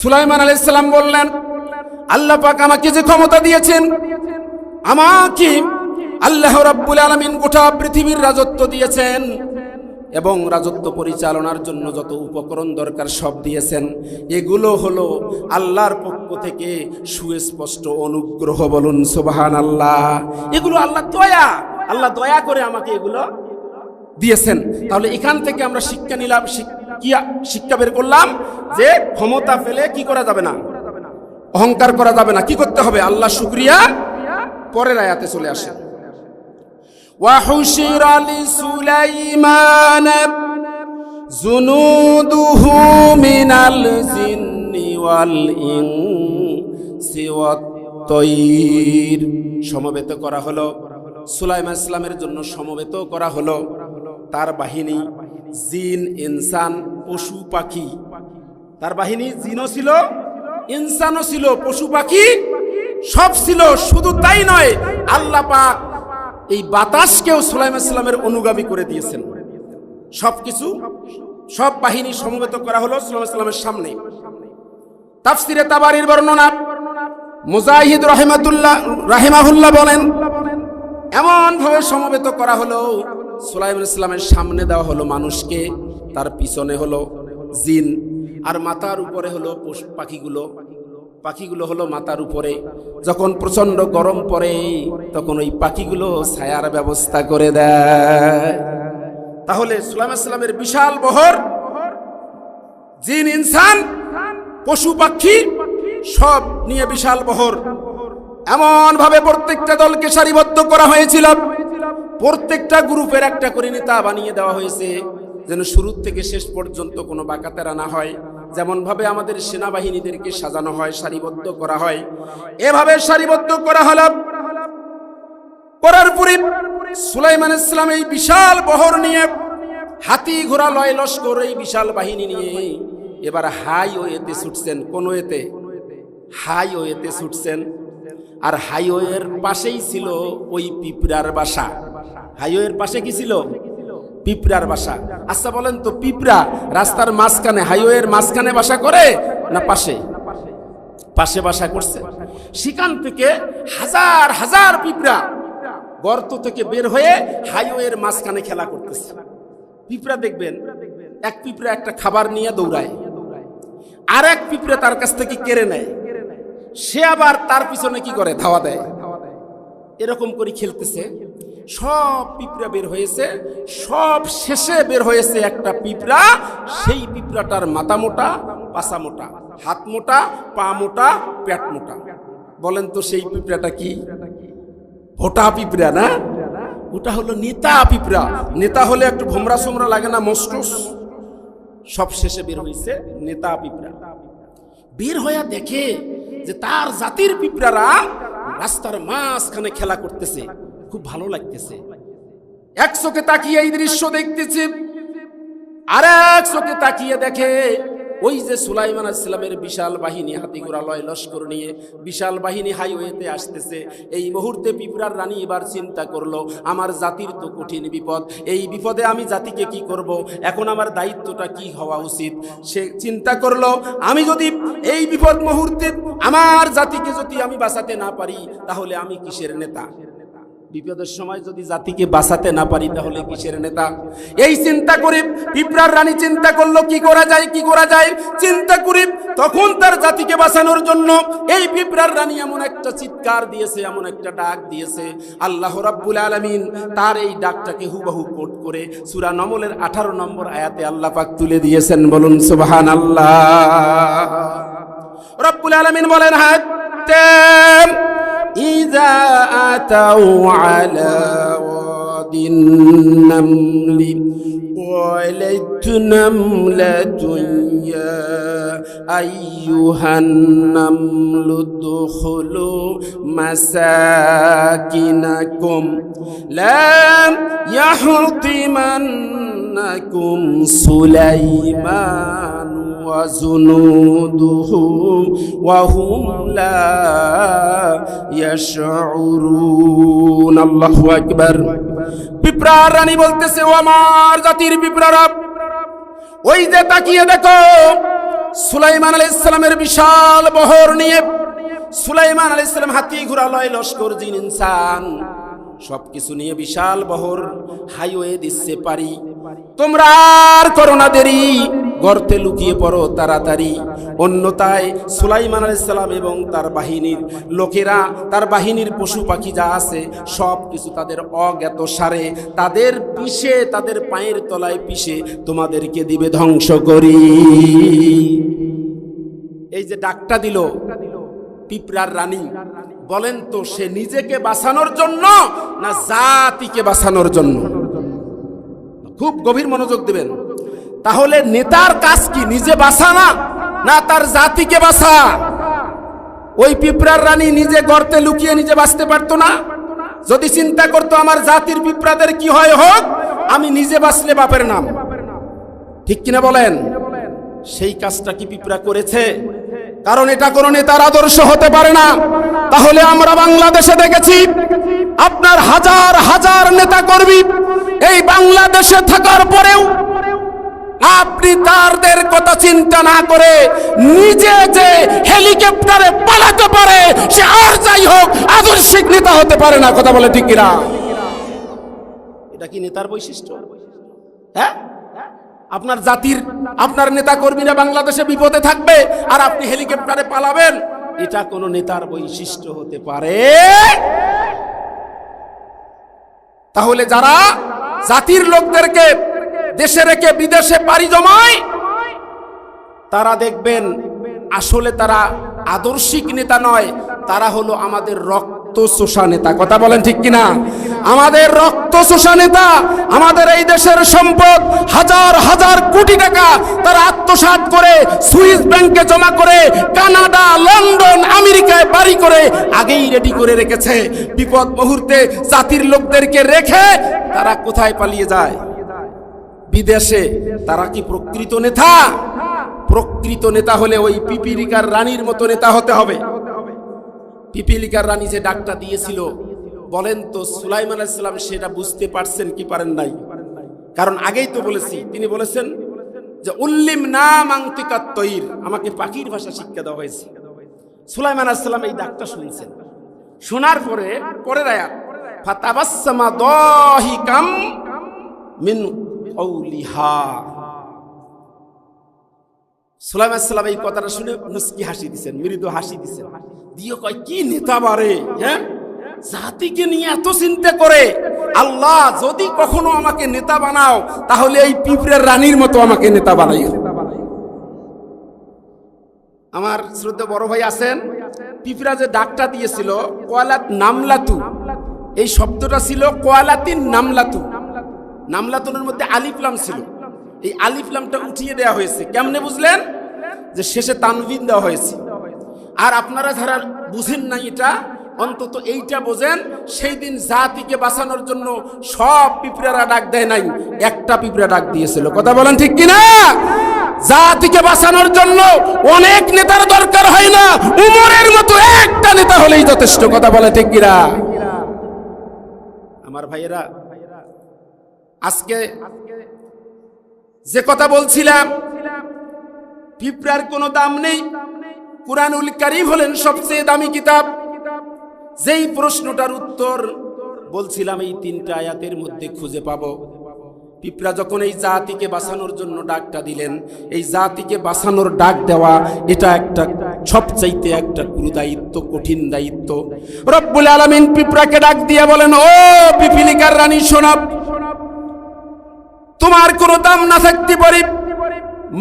সুলাইমান আলাইহিস সালাম বললেন, আল্লাহ পাক আমাকে যে ক্ষমতা দিয়েছেন, আমাকে আল্লাহ রাব্বুল আলামিন গোটা পৃথিবীর রাজত্ব দিয়েছেন এবং রাজত্ব পরিচালনার জন্য যত উপকরণ দরকার সব দিয়েছেন। এগুলো হলো আল্লাহর পক্ষ থেকে সুস্পষ্ট অনুগ্রহ। বলুন সুবহানাল্লাহ। এগুলো আল্লাহ দয়া, আল্লাহ দয়া করে আমাকে এগুলো দিয়েছেন। তাহলে এখান থেকে আমরা শিক্ষা নিলাম, শিক্ষা বের করলাম যে ক্ষমতা পেলে কি করা যাবে না, অহংকার করা যাবে না। কি করতে হবে? আল্লাহ শুকরিয়া। পরের আয়াতে চলে আসে, وحشر لسليمان جنوده من الجن والإنس والطير। সমবেত করা হলো সুলাইমান ইসলামের জন্য, সমবেত করা হলো তার বাহিনী, জিন, ইনসান, পশু পাখি। তার বাহিনী জিনও ছিল, ইনসানও ছিল, পশু পাখি সব ছিল। শুধু তাই নয়, আল্লাহ পাক এই বাতাসকেও সুলাইমান ইসলামের অনুগামী করে দিয়েছেন। সবকিছু, সব বাহিনী সমবেত করা হলো সুলাইমান ইসলামের সামনে। তাফসিরে তাবারির বর্ণনা, মুজাহিদ রাহিমাহুল্লাহ বলেন, এমন ভাবে সমবেত করা হলো, সুলাইমান ইসলামের সামনে দেওয়া হলো মানুষকে, তার পিছনে হলো জিন, আর মাথার উপরে হলো পাখিগুলো হলো মাথার উপরে। যখন প্রচন্ড গরম পড়ে তখন ওই পাখিগুলো ছায়ার ব্যবস্থা করে দেয়। তাহলে সুলাইমান ইসলামের বিশাল বহর, জিন, ইনসান, পশু পাখি সব নিয়ে বিশাল বহর। এমন ভাবে প্রত্যেকটা দলকে সারিবদ্ধ করা হয়েছিল, প্রত্যেকটা গ্রুপের একটা করে নেতা বানিয়ে দেওয়া হয়েছে, যেন শুরু থেকে শেষ পর্যন্ত কোনো বাঁকাতেরা না হয়। যেমন ভাবে আমাদের সেনাবাহিনীদেরকে সাজানো হয়, সারিবদ্ধ করা হয়, এভাবে সারিবদ্ধ করা হলো। করার পরে সুলাইমান ইসলাম এই বিশাল বহর নিয়ে, হাতি ঘোড়া লয় লস্কর, এই বিশাল বাহিনী নিয়ে এবার হাইওয়েতে ছুটছেন। কোন ওয়েতে? হাইওয়েতে ছুটছেন। আর হাইওয়ের পাশেই ছিল ওই পিঁপড়ার বাসা। হাইওয়ের পাশে কি ছিল? পিঁপড়ার বাসা। আচ্ছা বলেন তো, পিঁপড়া রাস্তার মাঝখানে, হাইওয়ের মাঝখানে বাসা করে না পাশে? পাশে বাসা করছে। সেখান থেকে হাজার হাজার পিঁপড়া গর্ত থেকে বের হয়ে হাইওয়ের মাঝখানে খেলা করতেছে। পিঁপড়া দেখবেন, এক পিঁপড়া একটা খাবার নিয়ে দৌড়ায়, আর এক পিঁপড়া তার কাছ থেকে কেড়ে নেয়, সে আবার তার পিছনে কি করে? ধাওয়া দেয়। এরকম করে খেলতেছে। সব পিঁপড়া বের হয়েছে, সব শেষে বের হয়েছে একটা পিঁপড়া। সেই পিঁপড়াটার মাথা মোটা, পাছা মোটা, হাত মোটা, পা মোটা, পেট মোটা। বলেন তো সেই পিঁপড়াটা কি? ভোটা পিঁপড়া না? ওটা হলো নেতা পিঁপড়া। নেতা হলে একটু ভোমরা সোমরা লাগে না, মস্টুস? সব শেষে বের হয়েছে নেতা পিঁপড়া। বের হয়ে দেখে যে তার জাতির পিঁপড়ারা রাস্তার মাঝখানে খেলা করতেছে, খুব ভালো লাগতেছে। এক চোখে তাকিয়ে এই দৃশ্য দেখতেছে, আর এক চোখে তাকিয়ে দেখে ওই যে সুলাইমান আলাইহিস সালামের বিশাল বাহিনী, হাতি ঘোড়া লয় লস্কর নিয়ে বিশাল বাহিনী হাইওয়েতে আসতেছে। এই মুহূর্তে পিঁপড়ার রানী এবার চিন্তা করলো, আমার জাতির তো কঠিন বিপদ, এই বিপদে আমি জাতিকে কি করব? এখন আমার দায়িত্বটা কি হওয়া উচিত? সে চিন্তা করলো, আমি যদি এই বিপদ মুহূর্তে আমার জাতিকে যদি আমি বাঁচাতে না পারি, তাহলে আমি কিসের নেতা? বিপদের সময় যদি জাতিকে বাঁচাতে না পারি, তাহলে কিসের নেতা? এই চিন্তা করে পিঁপড়ার রানী চিন্তা করলো, কি করা যায়, কি করা যায়। চিন্তা করে তখন তার জাতিকে বাঁচানোর জন্য এই পিঁপড়ার রানী এমন একটা চিৎকার দিয়েছে, এমন একটা ডাক দিয়েছে। আল্লাহ রাব্বুল আলামিন তার এই ডাকটাকে হুবহু কোট করে সূরা নমলের 18 নম্বর আয়াতে আল্লাহ পাক তুলে দিয়েছেন। বলুন সুবহানাল্লাহ। রাব্বুল আলামিন বলেন, হাত্তা إذا أتوا على واد النمل قالت نملة يا أيها النمل ادخلوا مساكنكم لا يحطمنكم سليمان وجنوده وهم لا يشعرون। আল্লাহু আকবার। পিঁপড়ার রানী বলতেছে, ও আমার জাতির পিঁপড়ারা, ওই যে তাকিয়ে দেখো সুলাইমান আলাইহিস সালামের বিশাল বহর নিয়ে সুলাইমান আলাইহিস সালাম হাতি ঘোড়া লয় লস্কর জিন ইনসান সবকিছু নিয়ে বিশাল বহর হাইওয়ে দিচ্ছে পারি। তোমরা আর করো না দেরি, গর্তে লুকিয়ে পড়ো তাড়াতাড়ি। অন্যথায় সুলাইমান আলাইহিস সালাম এবং তার বাহিনীর লোকেরা, তার বাহিনীর পশু পাখি যা আছে সব কিছু তাদের অজ্ঞাত সারে তাদের পিষে, তাদের পায়ের তলায় পিষে তোমাদেরকে দিবে ধ্বংস করি। এই যে ডাকটা দিল পিঁপড়ার রানী, বলেন তো সে নিজেকে বাঁচানোর জন্য না জাতিকে বাঁচানোর জন্য? খুব গভীর মনোযোগ দিবেন। তাহলে নেতার কাজ কি? নিজে বাঁচা না তার জাতিকে বাঁচা? ওই পিঁপড়ার রানী নিজে গর্তে লুকিয়ে নিজে বাঁচতে পারতো না? যদি চিন্তা করতো আমার জাতির পিঁপড়াদের কি হয় হোক, আমি নিজে বাঁচলে বাপের নাম, ঠিক কিনা বলেন? সেই কাজটা কি পিঁপড়া করেছে? কারণ এটা কোন নেতার আদর্শ হতে পারে না। তাহলে আমরা বাংলাদেশে দেখেছি আপনার হাজার হাজার নেতা কর্মী এই বাংলাদেশে থাকার পরেও আপনি তাদের কথা চিন্তা না করে নিজে যে হেলিকপ্টারে পালাতে পারে সে আর যাই হোক আদর্শিক নেতা হতে পারে না। কথা বলে ঠিক কিনা? এটা কি নেতার বৈশিষ্ট্য? হ্যাঁ, আপনার জাতির আপনার নেতা কর্মীরা বাংলাদেশে বিপদে থাকবে আর আপনি হেলিকপ্টারে পালাবেন, এটা কোন নেতার বৈশিষ্ট্য হতে পারে? তাহলে যারা জাতির লোকদেরকে দেশে রেখে বিদেশে পাড়ি জমায় তারা দেখবেন আসলে তারা আদর্শিক নেতা নয়, তারা হলো আমাদের রক্ত চোষা নেতা। কথা বলেন ঠিক কিনা? আমাদের রক্ত চোষা নেতা। আমাদের এই দেশের সম্পদ হাজার হাজার কোটি টাকা তারা আত্মসাৎ করে সুইস ব্যাংকে জমা করে কানাডা, লন্ডন, আমেরিকায় বাড়ি করে আগেই রেডি করে রেখেছে। বিপদ মুহূর্তে জাতির লোকদেরকে রেখে তারা কোথায় পালিয়ে যায়? বিদেশে। তারা কি প্রকৃত নেতা? প্রকৃত নেতা হলে ওই পিপিলিকার রানীর মতো নেতা হতে হবে। পিপিলিকার রানী যে ডাকটা দিয়েছিল, বলেন তো সুলাইমান আলাইহিস সালাম সেটা বুঝতে পারছেন কি পারেন নাই? কারণ আগেই তো বলেছি, তিনি বলেছেন যে উল্লিম না মাংতিকাত তৈর, আমাকে পাখির ভাষা শিক্ষা দেওয়া হয়েছে। সুলাইমান আলাইহিস সালাম এই ডাকটা শুনছেন, শোনার পরে পরের আয়াত ফাতাবাসসামা দাহিকাম মিন কওলিহা। সুলাইমান আলাইহিস সালাম এই কথাটা শুনে মুস্কি হাসি দিয়েছেন, মৃদু হাসি দিয়েছেন, দিয়ে কয় কি নেতা বারে, হ্যাঁ, জাতিকে নিয়ে এত চিন্তা করে। আল্লাহ যদি কখনো আমাকে নেতা বানাও তাহলে এই পিঁপড়ের রানীর মতো আমাকে নেতা বানাইও। আমার শ্রদ্ধা বড় ভাই আছেন, পিঁপড়া যে ডাকটা দিয়েছিল কোয়ালাত নামলাতু, এই শব্দটা ছিল কোয়ালাতিন নামলাতু। নামলাতুনের মধ্যে আলিফ লাম ছিল, এই আলিফ লামটা উঠিয়ে দেওয়া হয়েছে। কেমনে বুঝলেন? যে শেষে তানবিন দেওয়া হয়েছে। আর আপনারা যারা বুঝেন না এটা, অন্তত এইটা বোঝেন, সেই দিন জাতিকে বাঁচানোর জন্য সব পিঁপড়ারা ডাক দেয় নাই, একটা পিঁপড়া ডাক দিয়েছিল। কথা বলেন ঠিক কিনা? জাতিকে বাঁচানোর জন্য অনেক নেতার দরকার হয় না, উমরের মতো একটা নেতা হলেই যথেষ্ট। কথা বলে ঠিক কিনা? আমার ভাইয়েরা, আজকে যে কথা বলছিলাম পিঁপড়ার কোনো দাম নেই, কুরআনুল কারীম হলেন সবচেয়ে দামি কিতাব। যেই প্রশ্নটার উত্তর বলছিলাম এই তিনটা আয়াতের মধ্যে খুঁজে পাবো। পিঁপড়া যখন এই জাতিকে বাঁচানোর জন্য ডাকটা দিলেন, এই জাতিকে বাঁচানোর ডাক দেওয়া এটা একটা সবচাইতে একটা গুরু দায়িত্ব, কঠিন দায়িত্ব। রব্বুল আলামিন পিঁপড়াকে ডাক দিয়ে বলেন, ও পিপিলিকার রানী শোনো, তোমার কোনো দাম না থাকতে পারে,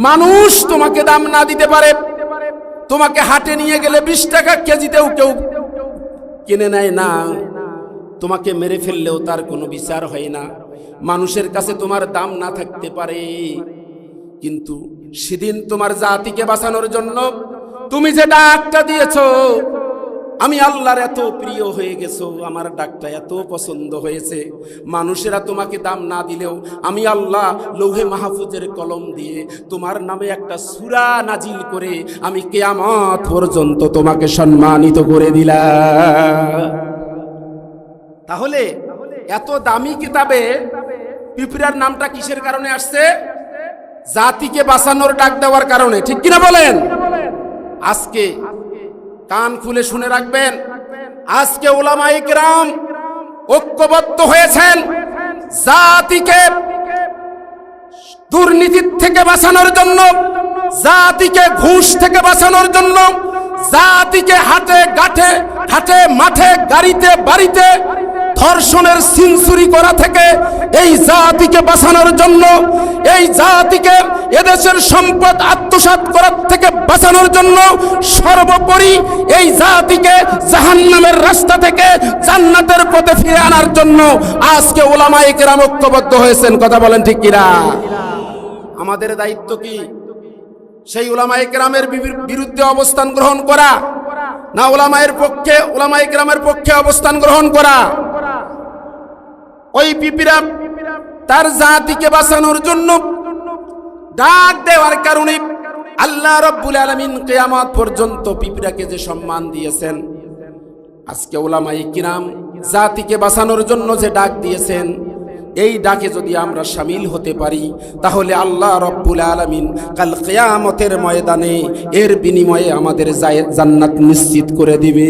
মানুষ তোমাকে দাম না দিতে পারে, তোমাকে হাটে নিয়ে গেলে 20 টাকা কেজিতেও কেউ কিনে নেয় না, তোমাকে মেরে ফেললেও তার কোনো বিচার হয় না, মানুষের কাছে তোমার দাম না থাকতে পারে, কিন্তু সেদিন তোমার জাতিকে বাঁচানোর জন্য তুমি যে ডাকটা দিয়েছো, আমি আল্লাহর এত প্রিয় হয়ে গেছো, আমার ডাকটা এত পছন্দ হয়েছে, মানুষেরা তোমাকে দাম না দিলেও আমি আল্লাহ লৌহে মাহফুজের কলম দিয়ে তোমার নামে একটা সূরা নাজিল করে আমি কিয়ামত পর্যন্ত তোমাকে সম্মানিত করে দিলাম। তাহলে এত দামি কিতাবে পিঁপড়ার নামটা কিসের কারণে আসছে? জাতিকে বাঁচানোর ডাক দেওয়ার কারণে, ঠিক কিনা বলেন? আজকে কান খুলে শুনে রাখবেন, আজকে উলামায়ে কিরাম ঐক্যবদ্ধ হয়েছেন জাতিকে দুর্নীতির থেকে বাঁচানোর জন্য, জাতিকে ঘুষ থেকে বাঁচানোর জন্য, জাতিকে হাতে গাঁঠে হাটে মাঠে গাড়িতে বাড়িতে ধর্ষণের সেঞ্চুরি করা থেকে এই জাতিকে বাঁচানোর জন্য, এই জাতিকে এদেশের সম্পদ আত্মসাৎ করার থেকে বাঁচানোর জন্য, সর্বোপরি এই জাতিকে জাহান্নামের রাস্তা থেকে জান্নাতের পথে ফিরে আনার জন্য আজকে উলামায়ে কেরাম ঐক্যবদ্ধ হয়েছেন। কথা বলেন ঠিক কিনা? আমাদের দায়িত্ব কি? সেই উলামায়ে কেরামের বিরুদ্ধে অবস্থান গ্রহণ করা, না উলামায়ে কেরামের পক্ষে অবস্থান গ্রহণ করা? ওই পিপিরা তার জাতিকে বাঁচানোর জন্য ডাক দেওয়ার কারণে আল্লাহ রাব্বুল আলামিন কিয়ামত পর্যন্ত পিপিরাকে যে সম্মান দিয়েছেন, আজকে উলামায়ে কিরাম জাতিকে বাঁচানোর জন্য যে ডাক দিয়েছেন, এই ডাকে যদি আমরা শামিল হতে পারি তাহলে আল্লাহ রাব্বুল আলামিন কাল কিয়ামতের ময়দানে এর বিনিময়ে আমাদের জান্নাত নিশ্চিত করে দিবে।